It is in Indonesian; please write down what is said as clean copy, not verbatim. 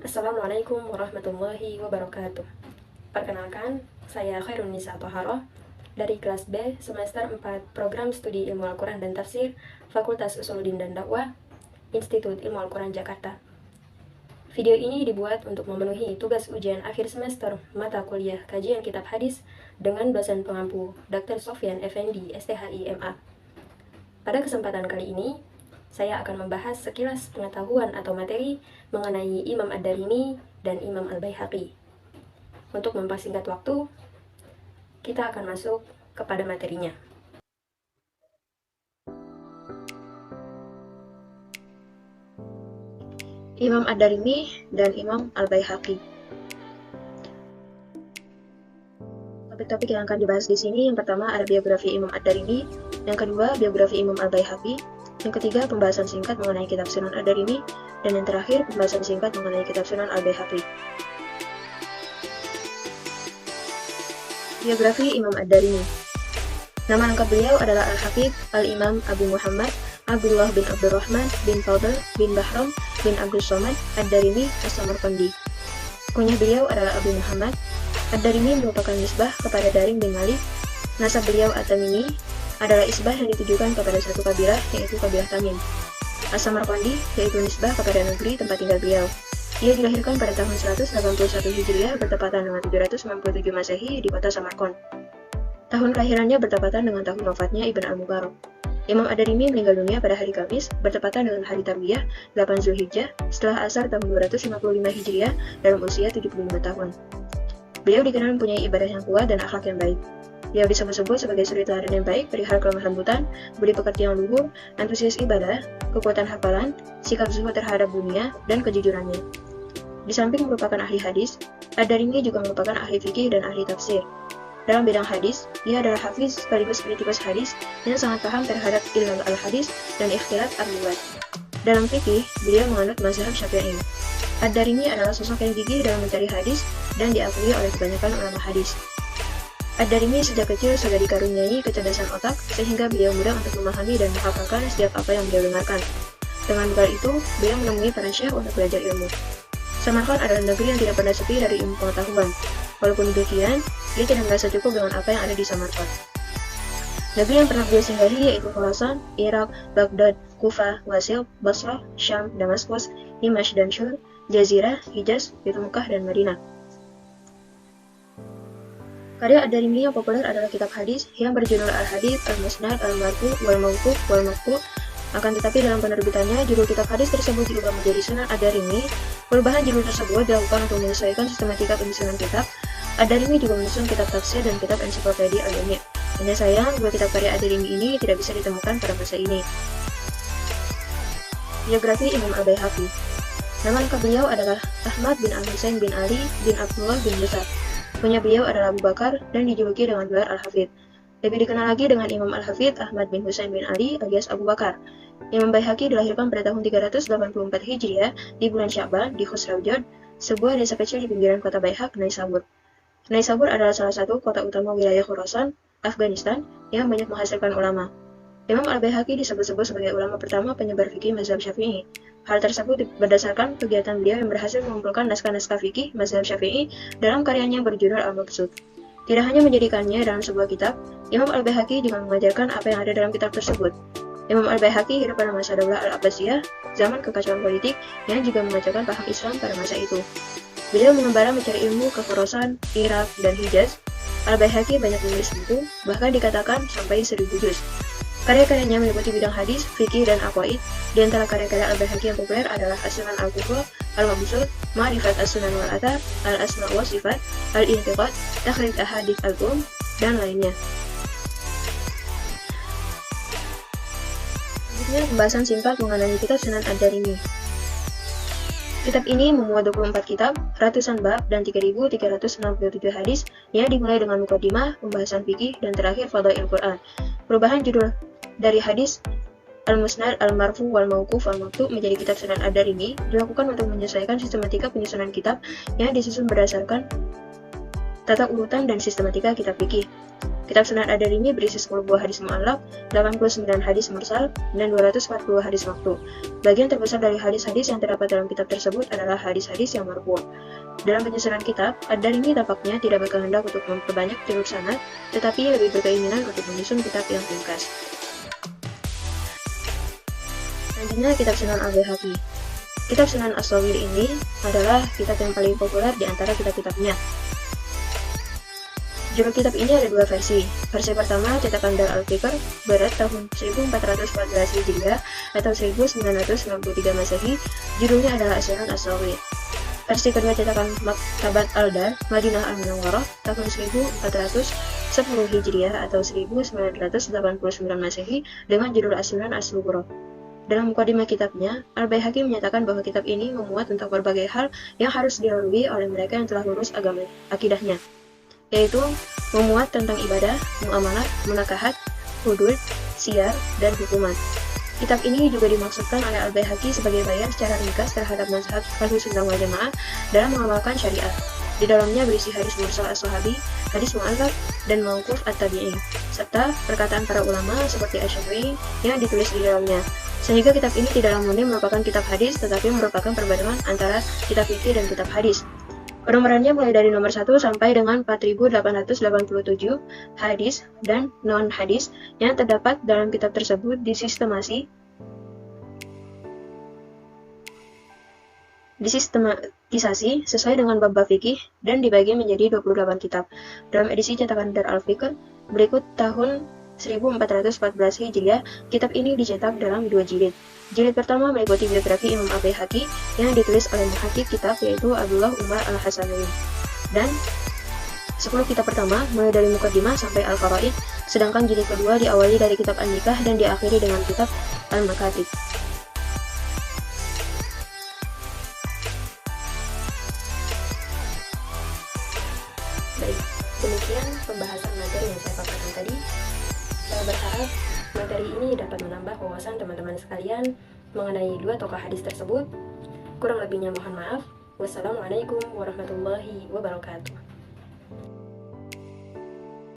Assalamualaikum warahmatullahi wabarakatuh. Perkenalkan, saya Khairun Nisa Toharoh dari kelas B semester 4 Program Studi Ilmu Al-Quran dan Tafsir Fakultas Usuluddin dan Dakwah Institut Ilmu Al-Quran Jakarta. Video ini dibuat untuk memenuhi tugas ujian akhir semester mata kuliah kajian kitab hadis dengan dosen pengampu Dr. Sofyan Effendi, STHI MA. Pada kesempatan kali ini, saya akan membahas sekilas pengetahuan atau materi mengenai Imam Ad-Darimi dan Imam Al-Baihaqi. Untuk mempersingkat waktu, kita akan masuk kepada materinya. Imam Ad-Darimi dan Imam Al-Baihaqi. Topik-topik yang akan dibahas di sini, yang pertama ada biografi Imam Ad-Darimi, yang kedua biografi Imam Al-Baihaqi, yang ketiga pembahasan singkat mengenai kitab Sunan Ad-Darimi, dan yang terakhir pembahasan singkat mengenai kitab Sunan Al-Baihaqi. Biografi Imam Ad-Darimi. Nama lengkap beliau adalah Al-Hafidz Al-Imam Abu Muhammad Abdullah bin Abdurrahman bin Fadl bin Bahram bin Abdul Somad Ad-Darimi As-Samarqandi. Kunyah beliau adalah Abu Muhammad. Ad-Darimi merupakan nisbah kepada Darim bin Malik. Nasab beliau At-Tamimi adalah isbah yang ditujukan kepada satu kabilah, yaitu kabilah Tamim. As-Samarqandi yaitu nisbah kepada negeri tempat tinggal beliau. Ia dilahirkan pada tahun 181 Hijriah bertepatan dengan 797 Masehi di kota Samarkand. Tahun kelahirannya bertepatan dengan tahun wafatnya Ibn Al-Mubarak. Imam Ad-Darimi meninggal dunia pada hari Kamis bertepatan dengan hari Tarwiyah 8 Zulhijjah setelah asar tahun 255 Hijriah dalam usia 75 tahun. Beliau dikenal mempunyai ibadah yang kuat dan akhlak yang baik. Beliau disebut-sebut sebagai suri teladan yang baik, perihal kelemah lembutan, budi pekerti yang luhur, antusias ibadah, kekuatan hafalan, sikap zuhud terhadap dunia, dan kejujurannya. Di samping merupakan ahli hadis, Ad-Darimi juga merupakan ahli fikih dan ahli tafsir. Dalam bidang hadis, ia adalah hafiz sekaligus kritikus hadis yang sangat paham terhadap ilmu al-hadis dan ikhtilat ar-riwayat. Dalam fikih, beliau menganut mazhab Syafi'i. Ad-Darimi adalah sosok yang gigih dalam mencari hadis dan diakui oleh kebanyakan ulama hadis. Ad-Darimi sejak kecil sudah dikaruniai kecerdasan otak sehingga beliau mudah untuk memahami dan menghafalkan setiap apa yang beliau dengarkan. Dengan bekal itu, beliau menemui para syekh untuk belajar ilmu. Samarkand adalah negeri yang tidak pernah sepi dari ilmu pengetahuan. Walaupun demikian, dia tidak merasa cukup dengan apa yang ada di Samarkand. Negeri yang pernah beliau singgahi yaitu Khurasan, Irak, Baghdad, Kufah, Wasil, Basrah, Syam, Damaskus, Dimashq dan Shur, Jazirah, Hijaz, Mekah dan Madinah. Karya Ad-Darimi yang populer adalah kitab hadis yang berjudul Al-Hadits, Al-Musnad, Al-Marfu, Wal-Mawquf, Wal-Maqtu'. Akan tetapi dalam penerbitannya, judul kitab hadis tersebut diubah menjadi Sunan Ad-Darimi. Perubahan judul tersebut dilakukan untuk menyesuaikan sistematika penyusunan kitab. Ad-Darimi juga menyusun kitab tafsir dan kitab ensiklopedia al-Jami'. Hanya sayang, dua kitab karya Ad-Darimi ini tidak bisa ditemukan pada masa ini. Biografi Imam Al-Baihaqi. Nama lengkap beliau adalah Ahmad bin Al-Husain bin Ali bin Abdullah bin Musa. Kunyah beliau adalah Abu Bakar dan dijuluki dengan gelar Al-Hafidz. Lebih dikenal lagi dengan Imam Al-Hafidz Ahmad bin Husain bin Ali alias Abu Bakar. Imam Baihaqi dilahirkan pada tahun 384 Hijriah di bulan Sya'ban di Khusraujad, sebuah desa kecil di pinggiran kota Baihaq, Naisabur. Naisabur adalah salah satu kota utama wilayah Khurasan, Afghanistan, yang banyak menghasilkan ulama. Imam Al-Baihaqi disebut-sebut sebagai ulama pertama penyebar fikih mazhab Syafi'i. Hal tersebut berdasarkan kegiatan beliau yang berhasil mengumpulkan naskah-naskah fikih mazhab Syafi'i dalam karyanya berjudul Al-Maqsud. Tidak hanya menjadikannya dalam sebuah kitab, Imam Al-Baihaqi juga mengajarkan apa yang ada dalam kitab tersebut. Imam Al-Baihaqi hidup pada masa Daulah Al-Abbasiyah, zaman kekacauan politik yang juga mengacaukan paham Islam pada masa itu. Beliau mengembara mencari ilmu ke Khurasan, Irak, dan Hijaz. Al-Baihaqi banyak menulis buku, bahkan dikatakan sampai 1000 juz. Karya-karyanya meliputi bidang hadis, fikih, dan aqwaid. Di antara karya-karya Al-Baihaqi yang populer adalah As-Sunan Al-Kubra, Al-Mabsut, Ma'rifat As-Sunan wal Athar, Al-Asma' wa Sifat, Al-Intiqad, Takhrij Ahadits Al-Um, dan lainnya. Selanjutnya pembahasan singkat mengenai kitab Sunan Ad-Darimi. Kitab ini memuat 24 kitab, ratusan bab, dan 3.367 hadis yang dimulai dengan muqaddimah, pembahasan fikih, dan terakhir Fadhail Quran. Perubahan judul dari hadis Al-Musnad, Al-Marfu, Wal-Mawquf, Wal-Maqtu' menjadi kitab Sunan Ad-Darimi dilakukan untuk menyesuaikan sistematika penyusunan kitab yang disusun berdasarkan tata urutan dan sistematika kitab fikih. Kitab Sunan Ad-Darimi berisi 10 buah hadis mu'allaq, 89 hadis mursal, dan 240 hadis maqtu'. Bagian terbesar dari hadis-hadis yang terdapat dalam kitab tersebut adalah hadis-hadis yang marfu'. Dalam penyusunan kitab, Ad-Darimi tampaknya tidak berkehendak untuk memperbanyak jalur sanad, tetapi lebih berkeinginan untuk menyusun kitab yang ringkas. Selanjutnya, kitab Sunan Al-Baihaqi. Kitab Sunan As-Shaghir ini adalah kitab yang paling populer di antara kitab-kitabnya. Judul kitab ini ada dua versi. Versi pertama cetakan Dar al-Fikr berat tahun 1414 Hijriah atau 1993 Masehi, judulnya adalah As-Sunan As-Shaghir. Versi kedua cetakan Maktabat Al-Dar Madinah Al-Munawwarah tahun 1410 Hijriah atau 1989 Masehi dengan judul As-Sunan As-Sughra. Dalam mukadimah kitabnya, Al-Baihaqi menyatakan bahwa kitab ini memuat tentang berbagai hal yang harus dilalui oleh mereka yang telah lurus agama akidahnya, yaitu memuat tentang ibadah, muamalah, munakahat, hudud, syiar, dan hukuman. Kitab ini juga dimaksudkan oleh Al-Baihaqi sebagai bayan secara ringkas terhadap mazhab Ahlus Sunnah wal Jamaah dalam mengamalkan syariat. Di dalamnya berisi hadis mursal as-sahabi, hadis mu'allaq, dan mauquf at-tabi'in, serta perkataan para ulama seperti Asy-Syafi'i yang ditulis di dalamnya. Sehingga kitab ini tidaklah murni merupakan kitab hadis, tetapi merupakan perbandingan antara kitab fikih dan kitab hadis. Penomorannya mulai dari nomor 1 sampai dengan 4887 hadis dan non-hadis yang terdapat dalam kitab tersebut disistematisasi sesuai dengan bab-bab fikih dan dibagi menjadi 28 kitab. Dalam edisi cetakan Dar al-Fikr berikut tahun 1414 Hijriah, kitab ini dicetak dalam 2 jilid. Jilid pertama meliputi biografi Imam Al-Baihaqi yang ditulis oleh muhakkik kitab yaitu Abdullah Umar Al-Hasanawi. Dan 10 kitab pertama mulai dari Muqaddimah sampai Al-Faraid, sedangkan jilid kedua diawali dari kitab An-Nikah dan diakhiri dengan kitab Al-Makatib. Baik, demikian pembahasan materi yang saya paparkan tadi. Saya berharap materi ini dapat menambah wawasan teman-teman sekalian mengenai dua tokoh hadis tersebut. Kurang lebihnya mohon maaf. Wassalamualaikum warahmatullahi wabarakatuh.